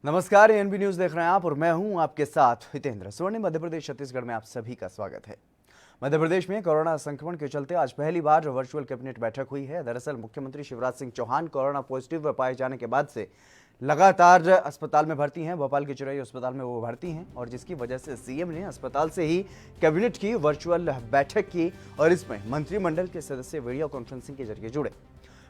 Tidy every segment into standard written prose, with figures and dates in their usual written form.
नमस्कार, ANB news देख रहे हैं आप और मैं हूं आपके साथ हितेंद्र। स्वर्णिम मध्य प्रदेश छत्तीसगढ़ में आप सभी का स्वागत है। मध्य प्रदेश में कोरोना संक्रमण के चलते आज पहली बार वर्चुअल कैबिनेट बैठक हुई है। दरअसल मुख्यमंत्री शिवराज सिंह चौहान कोरोना पॉजिटिव पाए जाने के बाद से लगातार अस्पताल में भर्ती हैं। भोपाल के चिरई अस्पताल में वो भर्ती हैं और जिसकी वजह से सीएम ने अस्पताल से ही कैबिनेट की वर्चुअल बैठक की और इसमें मंत्रिमंडल के सदस्य वीडियो कॉन्फ्रेंसिंग के जरिए जुड़े।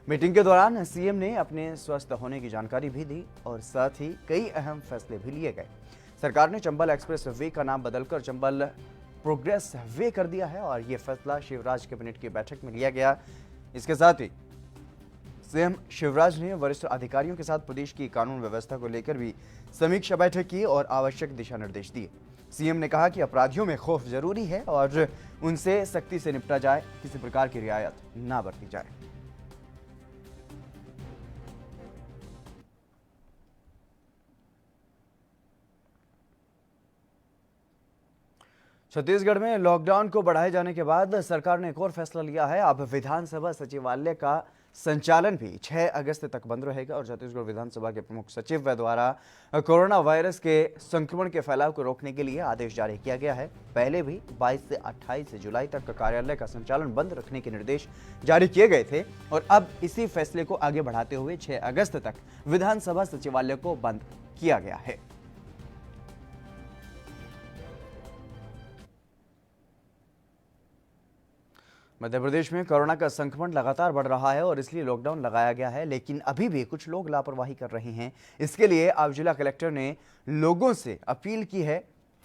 मीटिंग के दौरान सीएम ने अपने स्वस्थ होने की जानकारी भी दी और साथ ही कई अहम फैसले भी लिए गए। सरकार ने चंबल एक्सप्रेस वे का नाम बदलकर चंबल प्रोग्रेस वे कर दिया है और यह फैसला शिवराज कैबिनेट की बैठक में लिया गया। इसके साथ ही सीएम शिवराज ने वरिष्ठ अधिकारियों के साथ प्रदेश की कानून व्यवस्था को लेकर भी समीक्षा बैठक की और आवश्यक दिशा निर्देश दिए। सीएम ने कहा कि अपराधियों में खौफ जरूरी है और उनसे सख्ती से निपटा जाए, किसी प्रकार की रियायत ना बरती जाए। छत्तीसगढ़ में लॉकडाउन को बढ़ाए जाने के बाद सरकार ने एक और फैसला लिया है। अब विधानसभा सचिवालय का संचालन भी 6 अगस्त तक बंद रहेगा और छत्तीसगढ़ विधानसभा के प्रमुख सचिव द्वारा कोरोना वायरस के संक्रमण के फैलाव को रोकने के लिए आदेश जारी किया गया है। पहले भी 22 से 28 जुलाई तक कार्यालय का संचालन बंद रखने के निर्देश जारी किए गए थे और अब इसी फैसले को आगे बढ़ाते हुए 6 अगस्त तक विधानसभा सचिवालय को बंद किया गया है। मध्य प्रदेश में कोरोना का संक्रमण लगातार बढ़ रहा है और इसलिए लॉकडाउन लगाया गया है, लेकिन अभी भी कुछ लोग लापरवाही कर रहे हैं। इसके लिए अब जिला कलेक्टर ने लोगों से अपील की है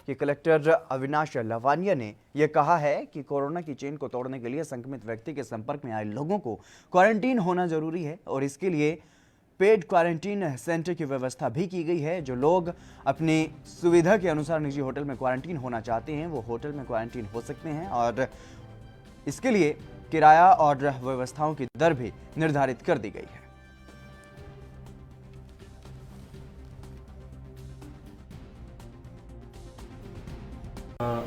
कि कलेक्टर अविनाश लवानिया ने यह कहा है कि कोरोना की चेन को तोड़ने के लिए संक्रमित व्यक्ति के संपर्क में आए लोगों को क्वारंटीन होना जरूरी है और इसके लिए पेड क्वारंटीन सेंटर की व्यवस्था भी की गई है। जो लोग अपनी सुविधा के अनुसार निजी होटल में क्वारंटीन होना चाहते हैं वो होटल में क्वारंटीन हो सकते हैं और इसके लिए किराया और व्यवस्थाओं की दर भी निर्धारित कर दी गई है।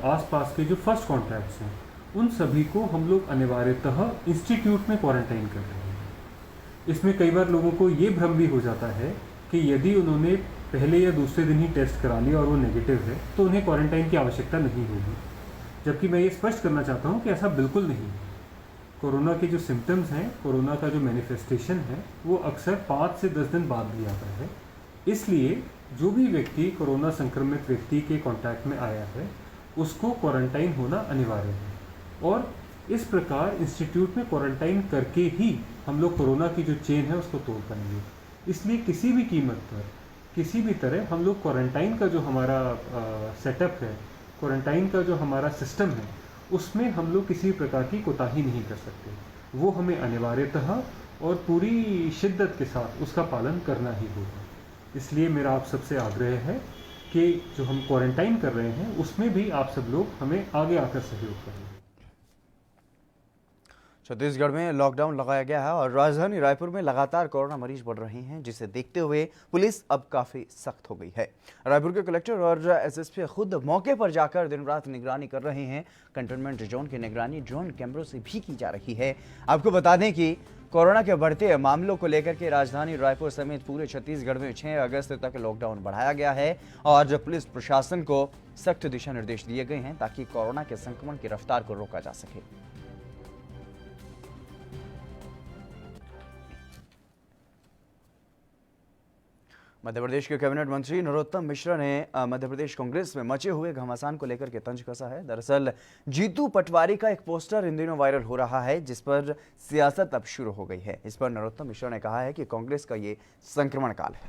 आसपास के जो फर्स्ट कॉन्टैक्ट्स हैं उन सभी को हम लोग अनिवार्यतः इंस्टीट्यूट में क्वारंटाइन कर रहे हैं। इसमें कई बार लोगों को ये भ्रम भी हो जाता है कि यदि उन्होंने पहले या दूसरे दिन ही टेस्ट करा लिया और वो नेगेटिव है तो उन्हें क्वारंटाइन की आवश्यकता नहीं होगी, जबकि मैं ये स्पष्ट करना चाहता हूँ कि ऐसा बिल्कुल नहीं है। कोरोना के जो सिम्टम्स हैं, कोरोना का जो मैनिफेस्टेशन है वो अक्सर 5 से 10 दिन बाद भी आता है। इसलिए जो भी व्यक्ति कोरोना संक्रमित व्यक्ति के कांटेक्ट में आया है उसको क्वारंटाइन होना अनिवार्य है और इस प्रकार इंस्टीट्यूट में क्वारंटाइन करके ही हम लोग कोरोना की जो चेन है उसको तोड़ पाएंगे। इसलिए किसी भी कीमत पर, किसी भी तरह हम लोग क्वारंटाइन का जो हमारा सेटअप है, क्वारंटाइन का जो हमारा सिस्टम है उसमें हम लोग किसी प्रकार की कोताही नहीं कर सकते। वो हमें अनिवार्यतः और पूरी शिद्दत के साथ उसका पालन करना ही होगा। इसलिए मेरा आप सबसे आग्रह है कि जो हम क्वारंटाइन कर रहे हैं उसमें भी आप सब लोग हमें आगे आकर सहयोग करें। छत्तीसगढ़ में लॉकडाउन लगाया गया है और राजधानी रायपुर में लगातार कोरोना मरीज बढ़ रहे हैं, जिसे देखते हुए पुलिस अब काफी सख्त हो गई है। रायपुर के कलेक्टर और एसएसपी खुद मौके पर जाकर दिन रात निगरानी कर रहे हैं। कंटेनमेंट जोन की निगरानी ड्रोन कैमरों से भी की जा रही है। आपको बता दें कि कोरोना के बढ़ते मामलों को लेकर के राजधानी रायपुर समेत पूरे छत्तीसगढ़ में 6 अगस्त तक लॉकडाउन बढ़ाया गया है और पुलिस प्रशासन को सख्त दिशा निर्देश दिए गए हैं ताकि कोरोना के संक्रमण की रफ्तार को रोका जा सके। मध्य प्रदेश के कैबिनेट मंत्री नरोत्तम मिश्रा ने मध्य प्रदेश कांग्रेस में मचे हुए घमासान को लेकर के तंज कसा है। दरअसल जीतू पटवारी का एक पोस्टर इन दिनों वायरल हो रहा है जिस पर सियासत अब शुरू हो गई है। इस पर नरोत्तम मिश्रा ने कहा है कि कांग्रेस का ये संक्रमण काल है।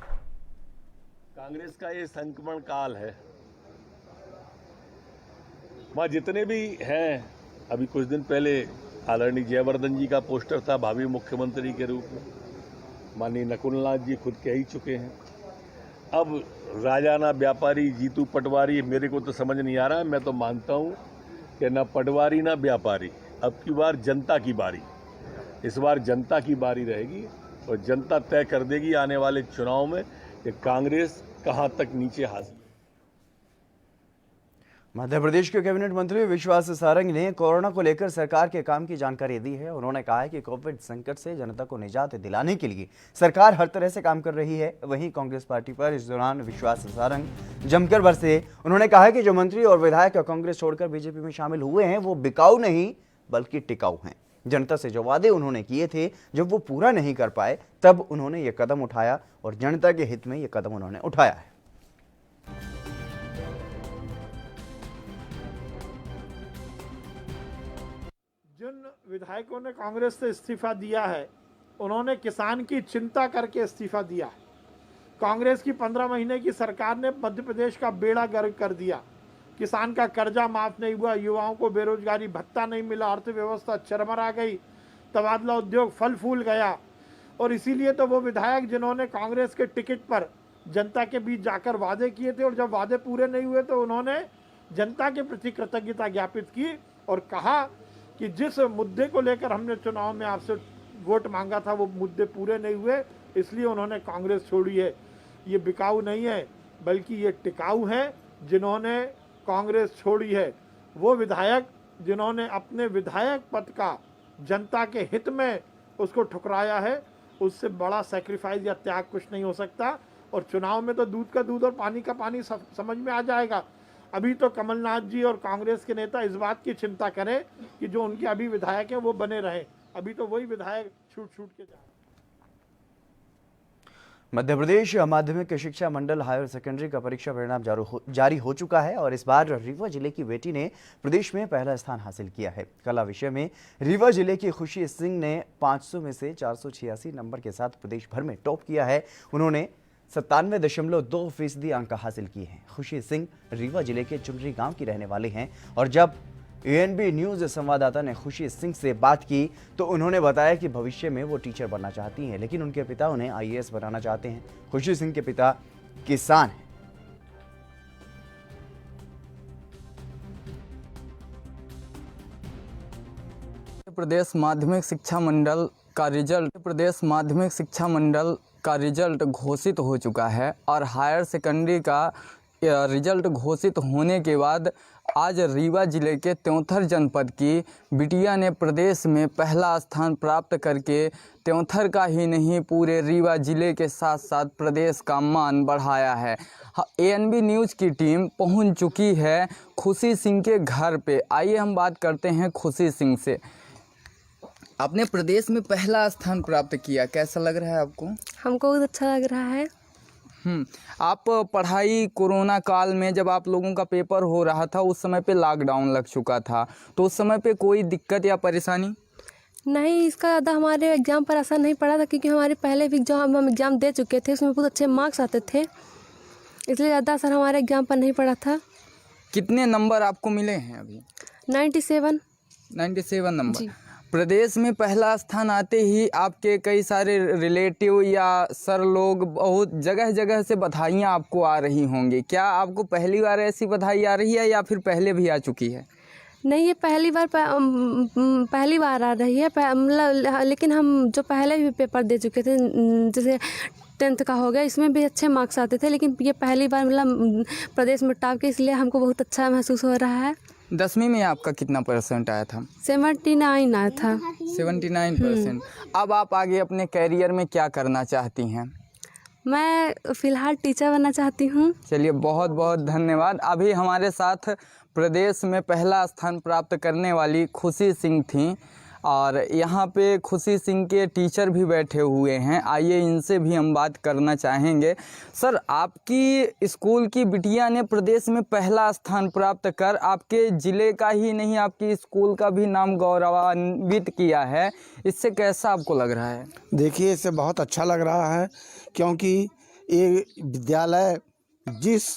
कांग्रेस का ये संक्रमण काल है। वहां जितने भी हैं, अभी कुछ दिन पहले आदरणीय जयवर्धन जी का पोस्टर था भावी मुख्यमंत्री के रूप में, माननीय नकुलनाथ जी खुद कह ही चुके हैं। अब राजाना व्यापारी जीतू पटवारी, मेरे को तो समझ नहीं आ रहा है। मैं तो मानता हूं कि न पटवारी न व्यापारी, अब की बार जनता की बारी, इस बार जनता की बारी रहेगी और जनता तय कर देगी आने वाले चुनाव में कि कांग्रेस कहां तक नीचे हासिल। मध्य प्रदेश के कैबिनेट मंत्री विश्वास सारंग ने कोरोना को लेकर सरकार के काम की जानकारी दी है। उन्होंने कहा है कि कोविड संकट से जनता को निजात दिलाने के लिए सरकार हर तरह से काम कर रही है। वहीं कांग्रेस पार्टी पर इस दौरान विश्वास सारंग जमकर बरसे। उन्होंने कहा है कि जो मंत्री और विधायक कांग्रेस छोड़कर बीजेपी में शामिल हुए हैं वो बिकाऊ नहीं बल्कि टिकाऊ हैं। जनता से जो वादे उन्होंने किए थे जब वो पूरा नहीं कर पाए तब उन्होंने ये कदम उठाया और जनता के हित में ये कदम उन्होंने उठाया है। जिन विधायकों ने कांग्रेस से इस्तीफा दिया है उन्होंने किसान की चिंता करके इस्तीफा दिया है। कांग्रेस की 15 महीने की सरकार ने मध्य प्रदेश का बेड़ा गर्क कर दिया। किसान का कर्जा माफ नहीं हुआ, युवाओं को बेरोजगारी भत्ता नहीं मिला, अर्थव्यवस्था चरमरा गई, तबादला उद्योग फल फूल गया। और इसीलिए तो वो विधायक जिन्होंने कांग्रेस के टिकट पर जनता के बीच जाकर वादे किए थे और जब वादे पूरे नहीं हुए तो उन्होंने जनता के प्रति कृतज्ञता ज्ञापित की और कहा कि जिस मुद्दे को लेकर हमने चुनाव में आपसे वोट मांगा था वो मुद्दे पूरे नहीं हुए, इसलिए उन्होंने कांग्रेस छोड़ी है। ये बिकाऊ नहीं है बल्कि ये टिकाऊ है जिन्होंने कांग्रेस छोड़ी है। वो विधायक जिन्होंने अपने विधायक पद का जनता के हित में उसको ठुकराया है, उससे बड़ा सैक्रिफाइस या त्याग कुछ नहीं हो सकता। और चुनाव में तो दूध का दूध और पानी का पानी समझ में आ जाएगा। अभी तो कमलनाथ जी और कांग्रेस के नेता इस बात की चिंता करें कि जो उनके अभी विधायक हैं वो बने रहें। अभी तो वही विधायक छूट के जा रहे हैं। मध्य प्रदेश माध्यमिक शिक्षा मंडल हायर सेकेंडरी का परीक्षा परिणाम जारी हो चुका है और इस बार रीवा जिले की बेटी ने प्रदेश में पहला स्थान हासिल किया है। कला विषय में रीवा जिले की खुशी सिंह ने 500 में से 486 नंबर के साथ प्रदेश भर में टॉप किया है। उन्होंने 97.2% अंक हासिल किए हैं। खुशी सिंह रीवा जिले के चुनरी गांव की रहने वाले हैं और जब एएनबी न्यूज संवाददाता ने खुशी सिंह से बात की तो उन्होंने बताया कि भविष्य में वो टीचर बनना चाहती हैं, लेकिन उनके पिता उन्हें आईएएस बनाना चाहते हैं। खुशी सिंह के पिता किसान हैं। प्रदेश माध्यमिक शिक्षा मंडल का रिजल्ट घोषित हो चुका है और हायर सेकेंडरी का रिजल्ट घोषित होने के बाद आज रीवा जिले के त्योंथर जनपद की बिटिया ने प्रदेश में पहला स्थान प्राप्त करके त्योंथर का ही नहीं पूरे रीवा जिले के साथ साथ प्रदेश का मान बढ़ाया है। एएनबी न्यूज़ की टीम पहुंच चुकी है खुशी सिंह के घर पे। आइए हम बात करते हैं खुशी सिंह से। आपने प्रदेश में पहला स्थान प्राप्त किया, कैसा लग रहा है आपको? हमको बहुत अच्छा लग रहा है। आप पढ़ाई कोरोना काल में जब आप लोगों का पेपर हो रहा था उस समय पे लॉकडाउन लग चुका था, तो उस समय पे कोई दिक्कत या परेशानी नहीं? इसका ज़्यादा हमारे एग्ज़ाम पर असर नहीं पड़ा था क्योंकि हमारे पहले भी जो हम एग्ज़ाम दे चुके थे उसमें बहुत अच्छे मार्क्स आते थे, इसलिए ज़्यादा असर हमारे एग्ज़ाम पर नहीं पड़ा था। कितने नंबर आपको मिले हैं अभी? 97 नंबर। प्रदेश में पहला स्थान आते ही आपके कई सारे रिलेटिव या सर लोग बहुत जगह जगह से बधाइयाँ आपको आ रही होंगी। क्या आपको पहली बार ऐसी बधाई आ रही है या फिर पहले भी आ चुकी है? नहीं, ये पहली बार आ रही है। लेकिन हम जो पहले भी पेपर दे चुके थे जैसे 10th का हो गया, इसमें भी अच्छे मार्क्स आते थे, लेकिन ये पहली बार प्रदेश में टॉप के, इसलिए हमको बहुत अच्छा महसूस हो रहा है। 10वीं में आपका कितना % आया था? 79 आया था। 79%। अब आप आगे अपने कैरियर में क्या करना चाहती हैं? मैं फ़िलहाल टीचर बनना चाहती हूँ। चलिए, बहुत बहुत धन्यवाद। अभी हमारे साथ प्रदेश में पहला स्थान प्राप्त करने वाली खुशी सिंह थी और यहाँ पे खुशी सिंह के टीचर भी बैठे हुए हैं। आइए इनसे भी हम बात करना चाहेंगे। सर, आपकी स्कूल की बिटिया ने प्रदेश में पहला स्थान प्राप्त कर आपके ज़िले का ही नहीं आपकी स्कूल का भी नाम गौरवान्वित किया है, इससे कैसा आपको लग रहा है? देखिए, इससे बहुत अच्छा लग रहा है क्योंकि ये विद्यालय जिस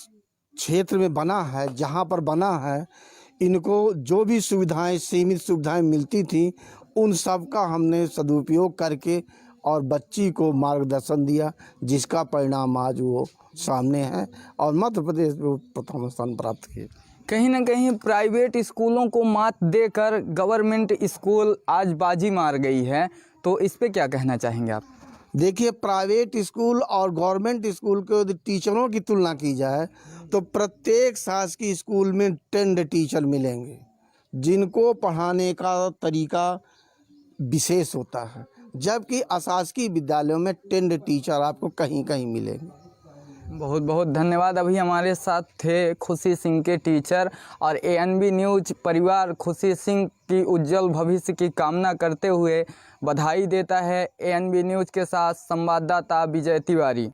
क्षेत्र में बना है, जहाँ पर बना है, इनको जो भी सुविधाएं, सीमित सुविधाएं मिलती थी उन सब का हमने सदुपयोग करके और बच्ची को मार्गदर्शन दिया, जिसका परिणाम आज वो सामने है और मध्य प्रदेश में प्रथम स्थान प्राप्त किए। कहीं ना कहीं प्राइवेट स्कूलों को मात देकर गवर्नमेंट स्कूल आज बाजी मार गई है, तो इस पे क्या कहना चाहेंगे आप? देखिए, प्राइवेट स्कूल और गवर्नमेंट स्कूल के यदि टीचरों की तुलना की जाए तो प्रत्येक शासकीय स्कूल में ट्रेंड टीचर मिलेंगे जिनको पढ़ाने का तरीका विशेष होता है, जबकि अशासकीय विद्यालयों में ट्रेंड टीचर आपको कहीं कहीं मिलेंगे। बहुत बहुत धन्यवाद। अभी हमारे साथ थे खुशी सिंह के टीचर और ANB न्यूज परिवार खुशी सिंह की उज्जवल भविष्य की कामना करते हुए बधाई देता है। ANB न्यूज के साथ संवाददाता विजय तिवारी।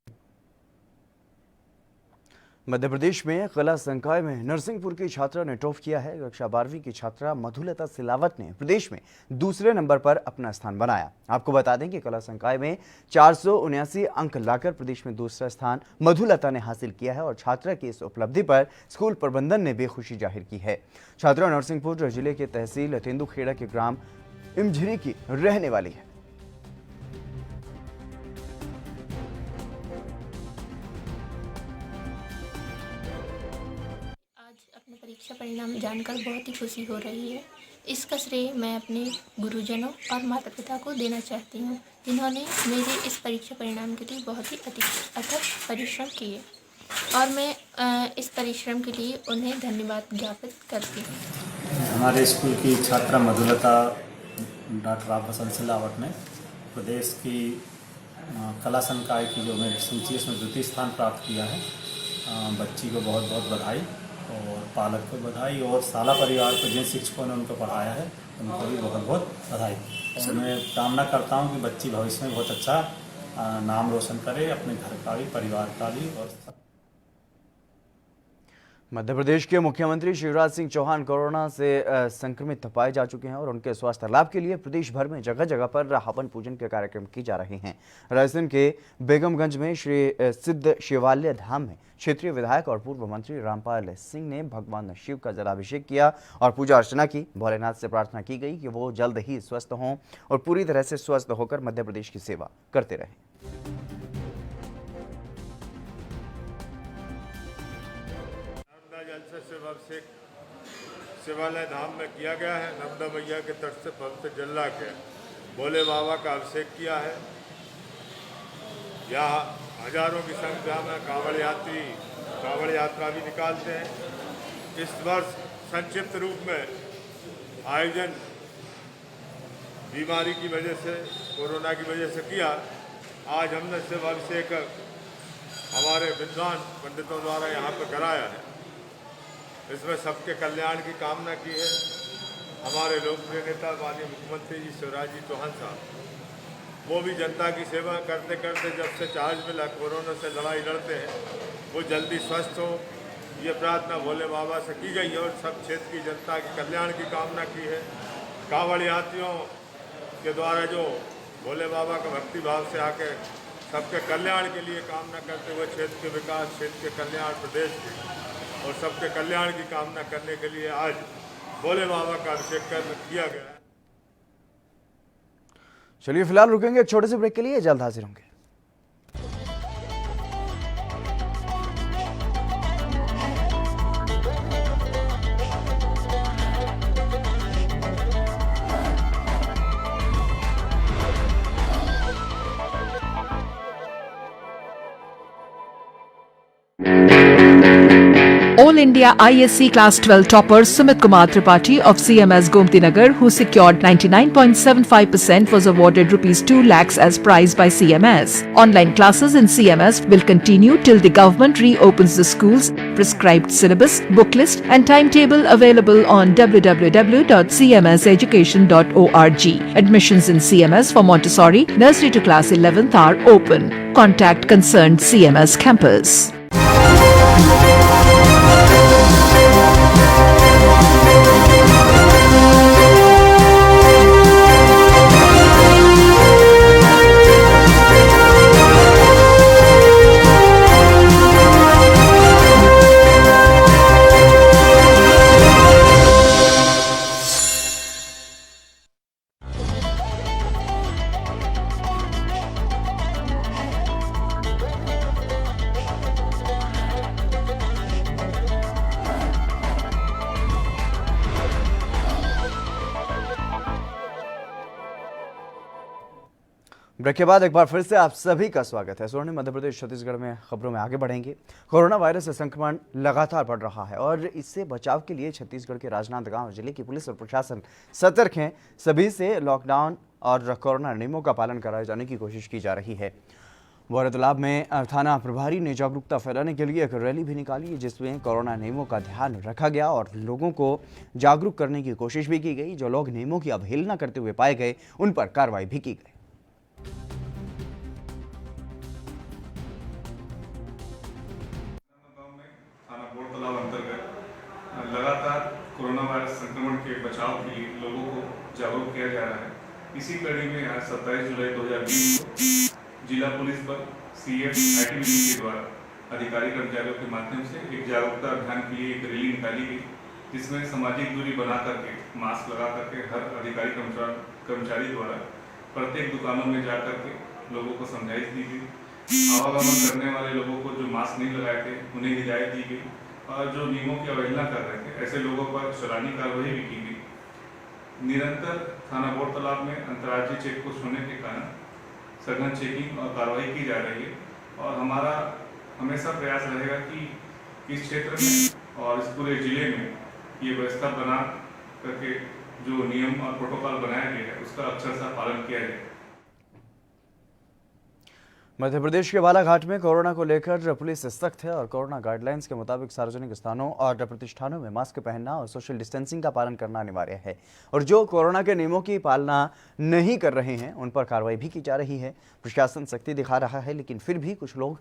मध्य प्रदेश में कला संकाय में नरसिंहपुर की छात्रा ने टॉप किया है। कक्षा 12वीं की छात्रा मधुलता सिलावत ने प्रदेश में दूसरे नंबर पर अपना स्थान बनाया। आपको बता दें कि कला संकाय में 479 अंक लाकर प्रदेश में दूसरा स्थान मधुलता ने हासिल किया है और छात्रा की इस उपलब्धि पर स्कूल प्रबंधन ने बेखुशी जाहिर की है। छात्रा नरसिंहपुर जिले के तहसील तेंदुखेड़ा के ग्राम इमझरी की रहने वाली है। अपने परीक्षा परिणाम जानकर बहुत ही खुशी हो रही है। इसका श्रेय मैं अपने गुरुजनों और माता पिता को देना चाहती हूँ, जिन्होंने मेरे इस परीक्षा परिणाम के लिए बहुत ही अथक परिश्रम किए और मैं इस परिश्रम के लिए उन्हें धन्यवाद ज्ञापित करती हूँ। हमारे स्कूल की छात्रा मधुलता डॉक्टर आभूषण सिलावट ने प्रदेश की कला संकाय की जो मेरिट सूची है उसमें द्वितीय स्थान प्राप्त किया है। बच्ची को बहुत बहुत बधाई और पालक को बधाई और साला परिवार को जिन शिक्षकों ने उनको पढ़ाया है उनको भी बहुत बहुत बधाई। और मैं कामना करता हूँ कि बच्ची भविष्य में बहुत अच्छा नाम रोशन करे, अपने घर का भी, परिवार का भी। और मध्य प्रदेश के मुख्यमंत्री शिवराज सिंह चौहान कोरोना से संक्रमित पाए जा चुके हैं और उनके स्वास्थ्य लाभ के लिए प्रदेश भर में जगह जगह पर हवन पूजन के कार्यक्रम किए जा रहे हैं। राजस्थान के बेगमगंज में श्री सिद्ध शिवालय धाम में क्षेत्रीय विधायक और पूर्व मंत्री रामपाल सिंह ने भगवान शिव का जलाभिषेक किया और पूजा अर्चना की। भोलेनाथ से प्रार्थना की गई कि वो जल्द ही स्वस्थ हों और पूरी तरह से स्वस्थ होकर मध्य प्रदेश की सेवा करते रहें। जल से शिवाभिषेक शिवालय धाम में किया गया है। नर्मदा मैया के तट से पवित्र जल ला के भोले बाबा का अभिषेक किया है। यहाँ हजारों की संख्या में कांवड़ यात्री कांवड़ यात्रा भी निकालते हैं। इस वर्ष संक्षिप्त रूप में आयोजन बीमारी की वजह से, कोरोना की वजह से किया। आज हमने शिवाभिषेक हमारे विद्वान पंडितों द्वारा यहाँ पर कराया है। इसमें सबके कल्याण की कामना की है। हमारे लोकप्रिय नेता माननीय मुख्यमंत्री जी शिवराज जी चौहान साहब वो भी जनता की सेवा करते करते जब से चार्ज मिला, कोरोना से लड़ाई लड़ते हैं, वो जल्दी स्वस्थ हो, ये प्रार्थना भोले बाबा से की गई है और सब क्षेत्र की जनता के कल्याण की कामना की है। कांवड़ यात्रियों के द्वारा जो भोले बाबा का भक्ति भाव से आके सबके कल्याण के लिए कामना करते हुए क्षेत्र के विकास, क्षेत्र के कल्याण, प्रदेश के और सबके कल्याण की कामना करने के लिए आज भोले बाबा का अभिषेक किया गया है। चलिए फिलहाल रुकेंगे एक छोटे से ब्रेक के लिए, जल्द हाजिर होंगे। All India ISC Class 12 topper Sumit Kumar Tripathi of CMS Gomti Nagar, who secured 99.75%, was awarded ₹2 lakhs as prize by CMS. Online classes in CMS will continue till the government reopens the schools. Prescribed syllabus, book list and timetable available on www.cmseducation.org. Admissions in CMS for Montessori, nursery to class 11th are open. Contact concerned CMS campus. Break के बाद एक बार फिर से आप सभी का स्वागत है। स्वर्णिम मध्य प्रदेश छत्तीसगढ़ में खबरों में आगे बढ़ेंगे। कोरोना वायरस से संक्रमण लगातार बढ़ रहा है और इससे बचाव के लिए छत्तीसगढ़ के राजनांदगांव जिले की पुलिस और प्रशासन सतर्क हैं। सभी से लॉकडाउन और कोरोना नियमों का पालन कराए जाने की कोशिश की जा रही है। बौरतलाब में थाना प्रभारी ने जागरूकता फैलाने के लिए एक रैली भी निकाली जिसमें कोरोना नियमों का ध्यान रखा गया और लोगों को जागरूक करने की कोशिश भी की गई। जो लोग नियमों की अवहेलना करते हुए पाए गए उन पर कार्रवाई भी की गई। थाना बौरतलाब अंतर्गत लगातार कोरोना वायरस संक्रमण के बचाव के लिए लोगों को जागरूक किया जा रहा है। इसी कड़ी में आज 27 जुलाई 2020 को जिला पुलिस बल CF ITBP के द्वारा अधिकारी कर्मचारियों के माध्यम से एक जागरूकता अभियान के लिए एक रैली निकाली गई, जिसमें सामाजिक दूरी बना करके मास्क लगा करके हर अधिकारी कर्मचारी द्वारा प्रत्येक दुकानों में जा करके लोगों को समझाइश दी गई। आवागमन करने वाले लोगों को जो मास्क नहीं लगाए थे उन्हें हिदायत दी गई और जो नियमों की अवहेलना कर रहे थे ऐसे लोगों पर चालानी कार्रवाई भी की गई। निरंतर थाना बौरतलाब में अंतर्राज्यीय चेक पोस्ट होने के कारण सघन चेकिंग और कार्रवाई की जा रही है और हमारा हमेशा प्रयास रहेगा कि इस क्षेत्र में और इस पूरे जिले में ये व्यवस्था बना करके जो नियम और प्रोटोकॉल बनाया गया है उसका अक्षरशः पालन किया जाए। मध्य प्रदेश के बालाघाट में कोरोना को लेकर पुलिस सख्त है और कोरोना गाइडलाइंस के मुताबिक सार्वजनिक स्थानों और प्रतिष्ठानों में मास्क पहनना और सोशल डिस्टेंसिंग का पालन करना अनिवार्य है और जो कोरोना के नियमों की पालना नहीं कर रहे हैं उन पर कार्रवाई भी की जा रही है। प्रशासन सख्ती दिखा रहा है लेकिन फिर भी कुछ लोग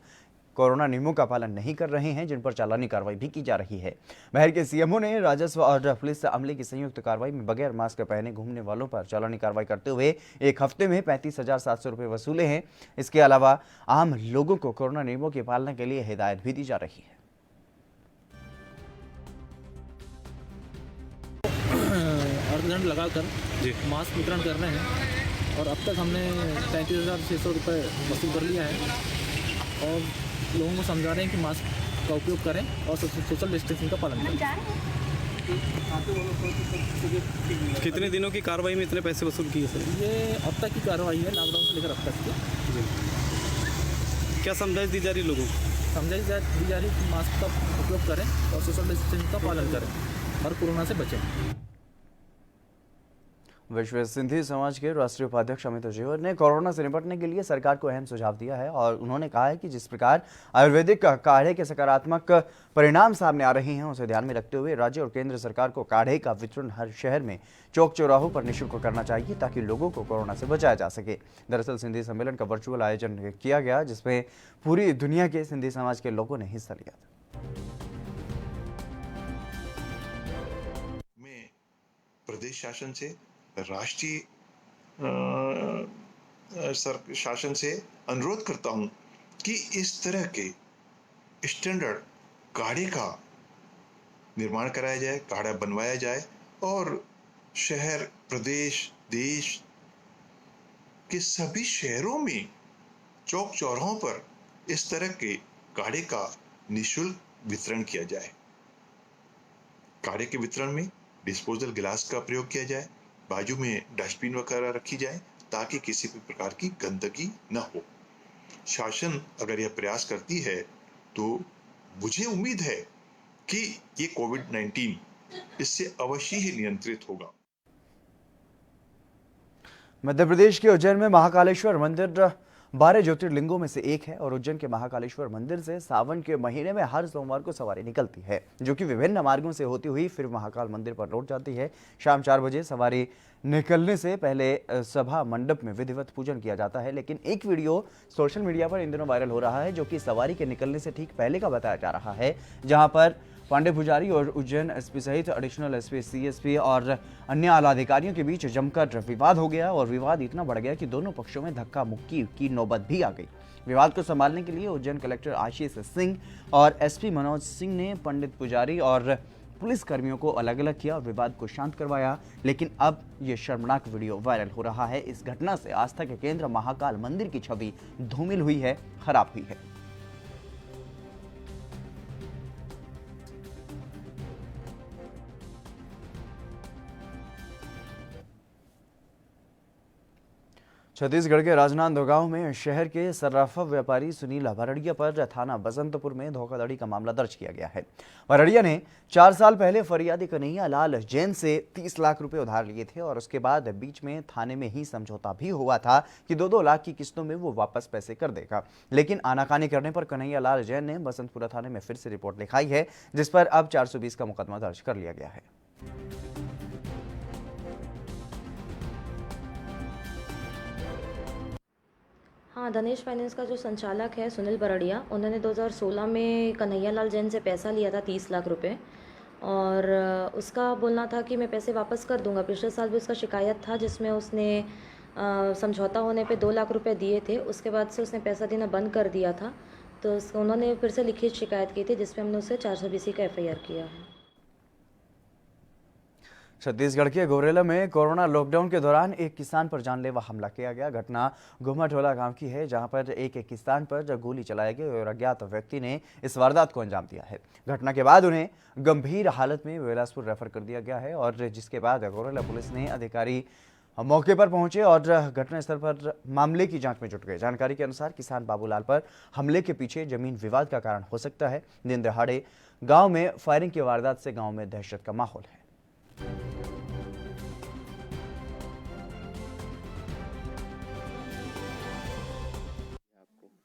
कोरोना नियमों का पालन नहीं कर रहे हैं जिन पर चालानी कार्रवाई भी की जा रही है। शहर के सीएमओ ने राजस्व और पुलिस अमले की संयुक्त कार्रवाई में बगैर मास्क पहने घूमने वालों पर चालानी कार्रवाई करते हुए एक हफ्ते में 35,700 रुपये वसूले हैं। इसके अलावा आम लोगों को कोरोना नियमों की पालना के लिए हिदायत भी दी जा रही है। अर्धदंड लगाकर मास्क वितरण कर रहे हैं और अब तक हमने 35,600 रुपये वसूल कर लिया है और लोगों को समझा रहे हैं कि मास्क का उपयोग करें और सोशल डिस्टेंसिंग का पालन करें। कितने दिनों की कार्रवाई में इतने पैसे वसूल किए सर? ये अब तक की कार्रवाई है, लॉकडाउन से लेकर अब तक की। क्या समझाइश दी जा रही लोगों को? समझाइश दी जा रही कि मास्क का उपयोग करें और सोशल डिस्टेंसिंग का पालन करें और कोरोना से बचें। विश्व सिंधी समाज के राष्ट्रीय उपाध्यक्ष अमित जेवर ने कोरोना से निपटने के लिए सरकार को अहम सुझाव दिया है और उन्होंने कहा है कि जिस प्रकार आयुर्वेदिक काढ़े के सकारात्मक परिणाम सामने आ रहे हैं उसे ध्यान में रखते हुए राज्य और केंद्र सरकार को काढ़े का वितरण हर शहर में चौक चौराहों पर निःशुल्क करना चाहिए ताकि लोगों को कोरोना से बचाया जा सके। दरअसल सिंधी सम्मेलन का वर्चुअल आयोजन किया गया जिसमें पूरी दुनिया के सिंधी समाज के लोगों ने हिस्सा लिया था। मैं प्रदेश शासन से राष्ट्रीय शासन से अनुरोध करता हूं कि इस तरह के स्टैंडर्ड काढ़े का निर्माण कराया जाए, काढ़ा बनवाया जाए और शहर, प्रदेश, देश के सभी शहरों में चौक चौराहों पर इस तरह के काढ़े का निःशुल्क वितरण किया जाए। काढ़े के वितरण में डिस्पोजल गिलास का प्रयोग किया जाए, बाजू में डस्टबिन वगैरह रखी जाए ताकि किसी भी प्रकार की गंदगी न हो। शासन अगर यह प्रयास करती है तो मुझे उम्मीद है कि ये कोविड-19 इससे अवश्य ही नियंत्रित होगा। मध्य प्रदेश के उज्जैन में महाकालेश्वर मंदिर 12 ज्योतिर्लिंगों में से एक है और उज्जैन के महाकालेश्वर मंदिर से सावन के महीने में हर सोमवार को सवारी निकलती है जो कि विभिन्न मार्गों से होती हुई फिर महाकाल मंदिर पर लौट जाती है। शाम 4 बजे सवारी निकलने से पहले सभा मंडप में विधिवत पूजन किया जाता है, लेकिन एक वीडियो सोशल मीडिया पर इन दिनों वायरल हो रहा है जो कि सवारी के निकलने से ठीक पहले का बताया जा रहा है, जहां पर पांडे पुजारी और उज्जैन एसपी सहित एडिशनल एसपी, सीएसपी और अन्य आला अधिकारियों के बीच जमकर विवाद हो गया और विवाद इतना बढ़ गया कि दोनों पक्षों में धक्का मुक्की की नौबत भी आ गई। विवाद को संभालने के लिए उज्जैन कलेक्टर आशीष सिंह और एसपी मनोज सिंह ने पंडित पुजारी और पुलिस कर्मियों को अलग अलग किया और विवाद को शांत करवाया, लेकिन अब ये शर्मनाक वीडियो वायरल हो रहा है। इस घटना से आस्था के केंद्र महाकाल मंदिर की छवि धूमिल हुई है, खराब हुई है। छत्तीसगढ़ के राजनांदगांव में शहर के सर्राफा व्यापारी सुनील भरड़िया पर थाना बसंतपुर में धोखाधड़ी का मामला दर्ज किया गया है। भरड़िया ने 4 साल पहले फरियादी कन्हैया लाल जैन से 30 लाख रुपए उधार लिए थे और उसके बाद बीच में थाने में ही समझौता भी हुआ था कि 2-2 लाख की किस्तों में वो वापस पैसे कर देगा। लेकिन आनाकानी करने पर कन्हैया लाल जैन ने बसंतपुरा थाने में फिर से रिपोर्ट लिखाई है, जिस पर अब 420 का मुकदमा दर्ज कर लिया गया है। हाँ, धनेश फाइनेंस का जो संचालक है सुनील बरड़िया, उन्होंने 2016 में कन्हैया लाल जैन से पैसा लिया था 30 लाख रुपए और उसका बोलना था कि मैं पैसे वापस कर दूंगा। पिछले साल भी उसका शिकायत था जिसमें उसने समझौता होने पे 2 लाख रुपए दिए थे। उसके बाद से उसने पैसा देना बंद कर दिया था, तो उन्होंने फिर से लिखित शिकायत की थी जिसमें हमने उसे 420 का FIR किया है। छत्तीसगढ़ के गौरेला में कोरोना लॉकडाउन के दौरान एक किसान पर जानलेवा हमला किया गया। घटना गुम्माटोला गांव की है, जहां पर एक किसान पर गोली चलाई गई और अज्ञात व्यक्ति ने इस वारदात को अंजाम दिया है। घटना के बाद उन्हें गंभीर हालत में बिलासपुर रेफर कर दिया गया है और जिसके बाद गौरेला पुलिस ने अधिकारी मौके पर पहुंचे और घटनास्थल पर मामले की जांच में जुट गए। जानकारी के अनुसार किसान बाबूलाल पर हमले के पीछे जमीन विवाद का कारण हो सकता है। दिन दहाड़े गाँव में फायरिंग की वारदात से गाँव में दहशत का माहौल है।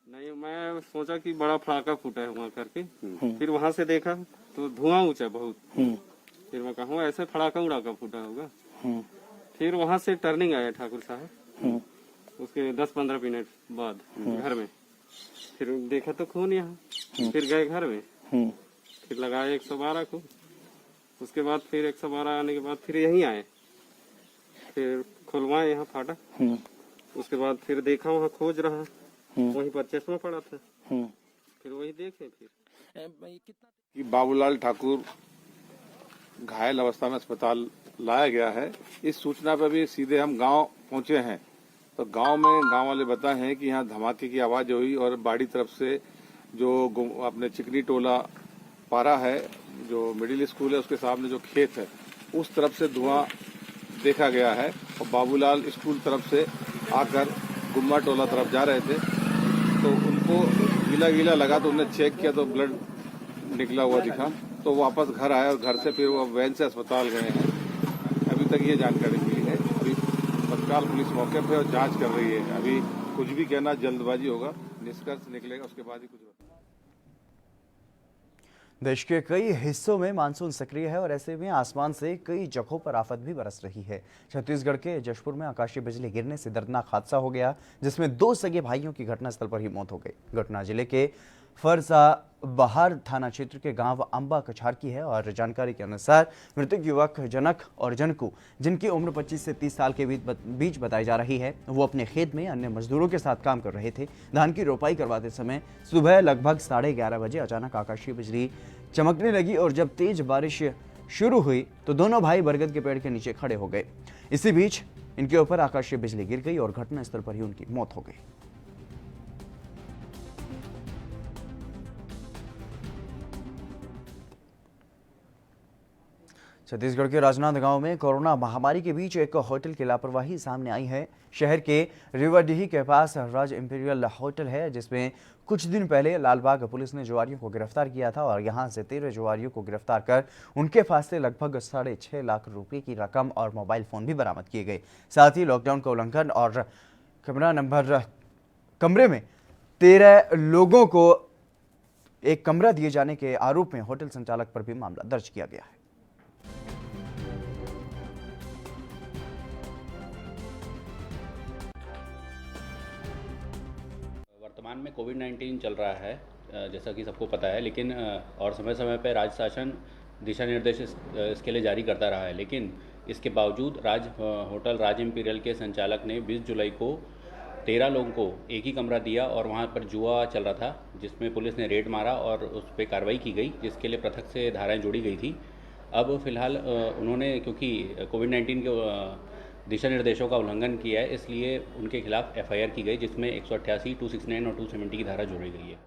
नहीं, मैं सोचा कि बड़ा फड़ाका फूटा है वहाँ करके, फिर वहाँ से देखा तो धुआं ऊंचा बहुत। फिर मैं कहूँ ऐसे फड़ाका उड़ाका फूटा होगा। फिर वहाँ से टर्निंग आया ठाकुर साहब, उसके 10-15 मिनट बाद घर में। फिर देखा तो खून यहाँ, फिर गए घर में, फिर लगाया 112 को। उसके बाद फिर 112 आने के बाद फिर यहीं आए, फिर खुलवाए यहाँ फाटक। उसके बाद फिर देखा वहाँ खोज रहा, वहीं पर चश्मा पड़ा था, फिर वही देखे। फिर बाबूलाल ठाकुर घायल अवस्था में अस्पताल लाया गया है। इस सूचना पर भी सीधे हम गांव पहुंचे हैं, तो गांव में गांव वाले बताए हैं कि यहाँ धमाके की आवाज हुई और बाड़ी तरफ से जो अपने चिकनी टोला पारा है, जो मिडिल स्कूल है उसके सामने जो खेत है, उस तरफ से धुआं देखा गया है और बाबूलाल स्कूल तरफ से आकर गुम्मा टोला तरफ जा रहे थे, तो उनको गीला गीला लगा तो उन्हें चेक किया तो ब्लड निकला हुआ दिखा, तो वापस घर आए और घर से फिर वो वैन से अस्पताल गए हैं। अभी तक ये जानकारी मिली है। अभी तत्काल पुलिस मौके पर और जांच कर रही है। अभी कुछ भी कहना जल्दबाजी होगा, निष्कर्ष निकलेगा उसके बाद ही कुछ। देश के कई हिस्सों में मानसून सक्रिय है और ऐसे में आसमान से कई जगहों पर आफत भी बरस रही है। छत्तीसगढ़ के जशपुर में आकाशीय बिजली गिरने से दर्दनाक हादसा हो गया, जिसमें 2 सगे भाइयों की घटनास्थल पर ही मौत हो गई। घटना जिले के फरसाबहार थाना क्षेत्र के गांव अंबा कछार की है और जानकारी के अनुसार मृतक युवक जनक और जनकू, जिनकी उम्र 25 से 30 साल के बीच बताई जा रही है, वो अपने खेत में अन्य मजदूरों के साथ काम कर रहे थे। धान की रोपाई करवाते समय सुबह लगभग 11:30 बजे अचानक आकाशीय बिजली चमकने लगी और जब तेज बारिश शुरू हुई तो दोनों भाई बरगद के पेड़ के नीचे खड़े हो गए। इसी बीच इनके ऊपर आकाशीय बिजली गिर गई और घटनास्थल पर ही उनकी मौत हो गई। छत्तीसगढ़ के राजनांदगांव में कोरोना महामारी के बीच एक होटल की लापरवाही सामने आई है। शहर के रिवरडीही के पास राज इंपीरियल होटल है, जिसमें कुछ दिन पहले लालबाग पुलिस ने जुआरियों को गिरफ्तार किया था और यहां से 13 जुआरियों को गिरफ्तार कर उनके पास से लगभग 6.5 लाख रुपए की रकम और मोबाइल फोन भी बरामद किए गए। साथ ही लॉकडाउन का उल्लंघन और कमरे में 13 लोगों को एक कमरा दिए जाने के आरोप में होटल संचालक पर भी मामला दर्ज किया गया है। वर्तमान में कोविड-19 चल रहा है, जैसा कि सबको पता है, लेकिन और समय समय पर राज्य शासन दिशा निर्देश इसके लिए जारी करता रहा है। लेकिन इसके बावजूद होटल राज इंपीरियल के संचालक ने 20 जुलाई को 13 लोगों को एक ही कमरा दिया और वहां पर जुआ चल रहा था, जिसमें पुलिस ने रेड मारा और उस पर कार्रवाई की गई, जिसके लिए पृथक से धाराएं जोड़ी गई थी। अब फिलहाल उन्होंने क्योंकि कोविड-19 के दिशा निर्देशों का उल्लंघन किया है, इसलिए उनके खिलाफ FIR की गई, जिसमें 188, 269 और 270 की धारा जोड़ी गई है।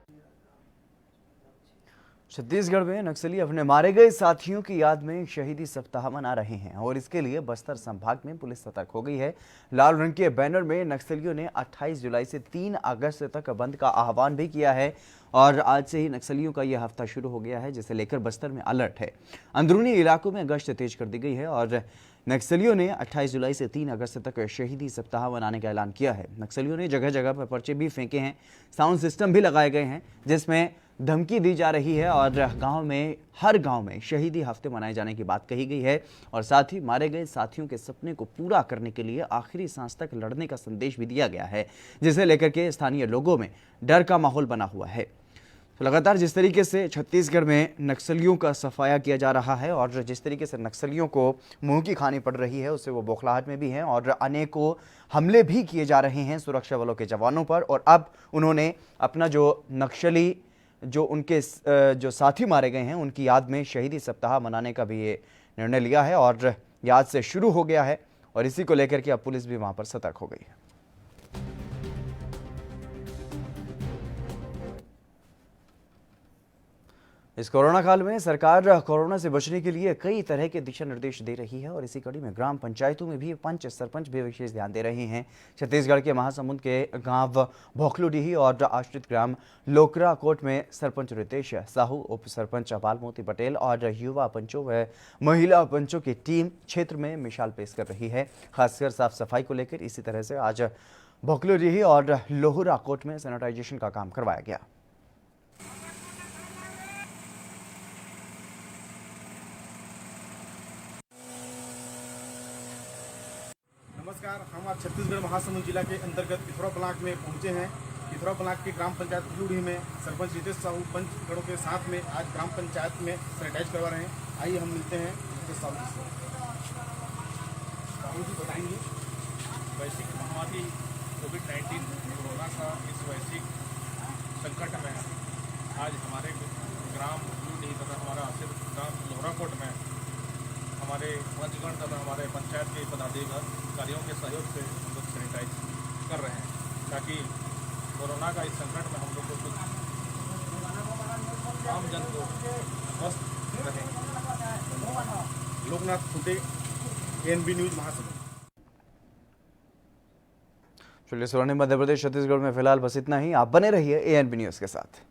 छत्तीसगढ़ में नक्सली अपने मारे गए साथियों की याद में शहीदी सप्ताह मना रहे हैं और इसके लिए बस्तर संभाग में पुलिस सतर्क हो गई है। लाल रंग के बैनर में नक्सलियों ने 28 जुलाई से 3 अगस्त तक बंद का आह्वान भी किया है और आज से ही नक्सलियों का यह हफ्ता शुरू हो गया है, जिसे लेकर बस्तर में अलर्ट है। अंदरूनी इलाकों में गश्त तेज कर दी गई है और नक्सलियों ने 28 जुलाई से 3 अगस्त तक शहीदी सप्ताह मनाने का ऐलान किया है। नक्सलियों ने जगह जगह पर पर्चे भी फेंके हैं, साउंड सिस्टम भी लगाए गए हैं जिसमें धमकी दी जा रही है और हर गांव में शहीदी हफ्ते मनाए जाने की बात कही गई है और साथ ही मारे गए साथियों के सपने को पूरा करने के लिए आखिरी सांस तक लड़ने का संदेश भी दिया गया है, जिसे लेकर के स्थानीय लोगों में डर का माहौल बना हुआ है। तो लगातार जिस तरीके से छत्तीसगढ़ में नक्सलियों का सफाया किया जा रहा है और जिस तरीके से नक्सलियों को मुंह की खानी पड़ रही है, उससे वो बौखलाहट में भी हैं और अनेकों हमले भी किए जा रहे हैं सुरक्षा बलों के जवानों पर। और अब उन्होंने अपना उनके जो साथी मारे गए हैं उनकी याद में शहीदी सप्ताह मनाने का भी ये निर्णय लिया है और याद से शुरू हो गया है और इसी को लेकर के अब पुलिस भी वहां पर सतर्क हो गई है। इस कोरोना काल में सरकार कोरोना से बचने के लिए कई तरह के दिशा निर्देश दे रही है और इसी कड़ी में ग्राम पंचायतों में भी पंच सरपंच भी विशेष ध्यान दे रहे हैं। छत्तीसगढ़ के महासमुंद के गांव भोखलुडीही और आश्रित ग्राम लोकरा कोट में सरपंच रितेश साहू, उप सरपंच अपाल मोती पटेल और युवा पंचों व महिला पंचों की टीम क्षेत्र में मिसाल पेश कर रही है, खासकर साफ सफाई को लेकर। इसी तरह से आज भोखलुडीही और लोहरा कोट में सैनिटाइजेशन का काम करवाया गया। नमस्कार, हम आज छत्तीसगढ़ महासमुंद जिला के अंतर्गत पिथौरा ब्लॉक में पहुंचे हैं। पिथौरा ब्लॉक के ग्राम पंचायत भोखलुडीही में सरपंच रितेश साहू पंचगणों के साथ में आज ग्राम पंचायत में सैनिटाइज करवा रहे हैं। आइए हम मिलते हैं रितेश साहू जी से। साहू जी बताएंगे वैश्विक महामारी कोविड-19 कोरोना का इस वैश्विक संकट में आज हमारे ग्राम भोखलुडीही तथा हमारा आश्रित ग्राम लोहराकोट में हमारे पंचगण तथा हमारे पंचायत के पदाधिकारियों के सहयोग से हम लोग सैनिटाइज कर रहे हैं ताकि कोरोना का इस संकट में हम लोग को कुछ आम जन को स्वस्थ रहें। Loknath Khunte, ANB news Mahasamund. चलिए स्वर्णिम मध्य प्रदेश छत्तीसगढ़ में फिलहाल बस इतना ही। आप बने रहिए एएनबी न्यूज के साथ।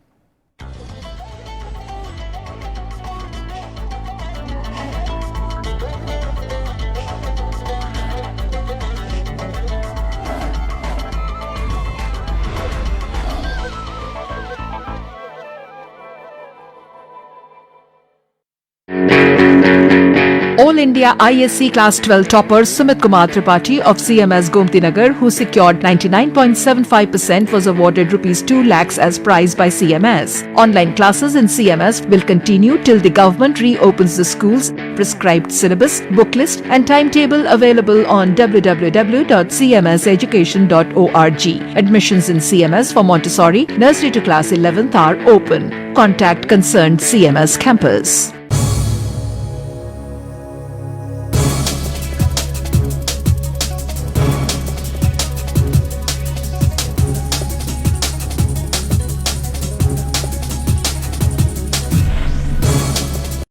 All India ISC Class 12 topper Sumit Kumar Tripathi of CMS Gomti Nagar, who secured 99.75%, was awarded Rs 2 lakhs as prize by CMS. Online classes in CMS will continue till the government reopens the schools. Prescribed syllabus, book list and timetable available on www.cmseducation.org. Admissions in CMS for Montessori, nursery to class 11th are open. Contact concerned CMS campus.